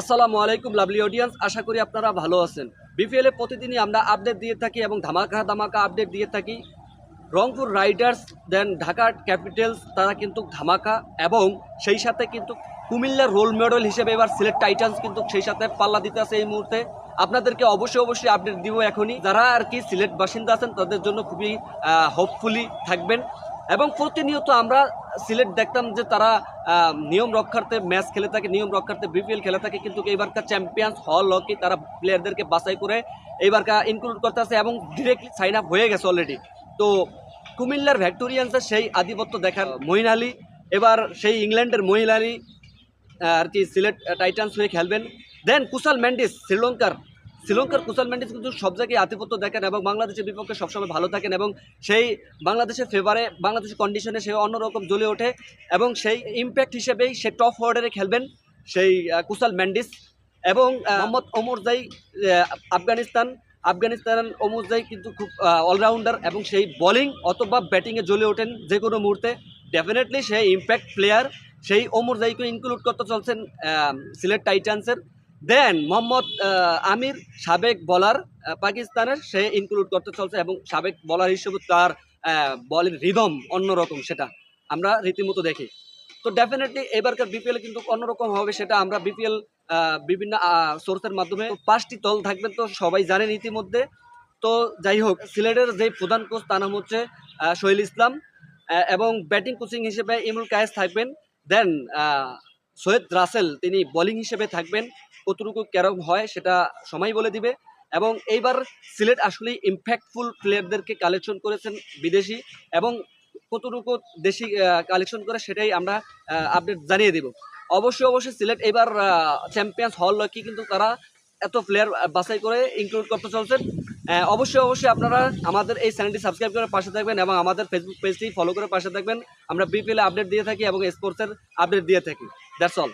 আসসালামু আলাইকুম lovely audience, আশা করি আপনারা ভালো আছেন। বিপিএল এ প্রতিদিনই আমরা আপডেট দিয়ে থাকি এবং ধামাকা ধামাকা আপডেট দিয়ে থাকি। রংপুর রাইডার্স দেন ঢাকা ক্যাপিটালস তারা কিন্তু ধামাকা, এবং সেই সাথে কিন্তু কুমিল্লার রোল মডেল হিসেবে এবার সিলেট টাইটান্স কিন্তু সেই সাথে পাল্লা দিতে আছে এই মুহূর্তে। আপনাদেরকে অবশ্যই আপডেট দিব এখনই। যারা আর কি সিলেট বাসিন্দা আছেন তাদের জন্য খুবই হোপফুলি থাকবেন। এবং প্রতিনিয়ত আমরা সিলেট দেখতাম যে তারা নিয়ম রক্ষার্থে ম্যাচ খেলে থাকে, নিয়ম রক্ষার্থে বিপিএল খেলে থাকে, কিন্তু এইবারকার চ্যাম্পিয়ন্স হল হকি তারা প্লেয়ারদেরকে বাছাই করে এইবারকার ইনক্লুড করতে আছে এবং ডিরেক্টলি সাইন আপ হয়ে গেছে অলরেডি। তো কুমিল্লার ভিক্টোরিয়ান্সের সেই আধিপত্য দেখার মঈন আলী, এবার সেই ইংল্যান্ডের মঈন আলী আর কি সিলেট টাইটান্স হয়ে খেলবেন। দেন কুশাল মেন্ডিস শ্রীলঙ্কার কুশাল মেন্ডিস কিন্তু সব জায়গায় আধিপত্য দেখেন এবং বাংলাদেশের বিপক্ষে সবসময় ভালো থাকেন, এবং সেই বাংলাদেশের ফেভারে বাংলাদেশের কন্ডিশনে সে অন্যরকম জ্বলে ওঠে, এবং সেই ইম্প্যাক্ট হিসেবেই সে টপ অর্ডারে খেলবেন সেই কুশাল মেন্ডিস। এবং মোহাম্মদ ওমরজাই আফগানিস্তান ওমরজাই কিন্তু খুব অলরাউন্ডার, এবং সেই বোলিং অথবা ব্যাটিংয়ে জ্বলে ওঠেন যে কোনো মুহূর্তে। ডেফিনেটলি সেই ইম্প্যাক্ট প্লেয়ার সেই ওমরজাইকে ইনক্লুড করতে চলছেন সিলেট টাইটান্সের। দেন মোহাম্মদ আমির, সাবেক বলার পাকিস্তানের, সে ইনক্লুড করতে চলছে, এবং সাবেক বলার হিসেবে তার বলের রিদম অন্যরকম, সেটা আমরা রীতিমতো দেখি। তো ডেফিনেটলি এবারকার বিপিএল কিন্তু অন্যরকম হবে, সেটা আমরা বিপিএল বিভিন্ন সোর্সের মাধ্যমে 5টি দল থাকবেন তো সবাই জানেন ইতিমধ্যে। তো যাই হোক, সিলেটের যে প্রধান কোচ তার নাম হচ্ছে শহীল ইসলাম, এবং ব্যাটিং কোচিং হিসেবে ইমরুল কায়েস থাকবেন। দেন সৈয়দ রাসেল তিনি বোলিং হিসেবে থাকবেন। কতটুকু কেরম হয় সেটা সময় বলে দিবে। এবং এইবার সিলেট আসলে ইম্প্যাক্টফুল প্লেয়ারদেরকে কালেকশন করেছেন বিদেশি, এবং কতটুকু দেশি কালেকশন করে সেটাই আমরা আপডেট জানিয়ে দিব। অবশ্যই সিলেট এবার চ্যাম্পিয়ন্স হল কি কিন্তু তারা এত প্লেয়ার বাছাই করে ইনক্লুড করতে চলছেন। অবশ্যই আপনারা আমাদের এই চ্যানেলটি সাবস্ক্রাইব করে পাশে থাকবেন এবং আমাদের ফেসবুক পেজটি ফলো করে পাশে থাকবেন। আমরা বিপিএল আপডেট দিয়ে থাকি এবং স্পোর্টসের আপডেট দিয়ে থাকি। That's all.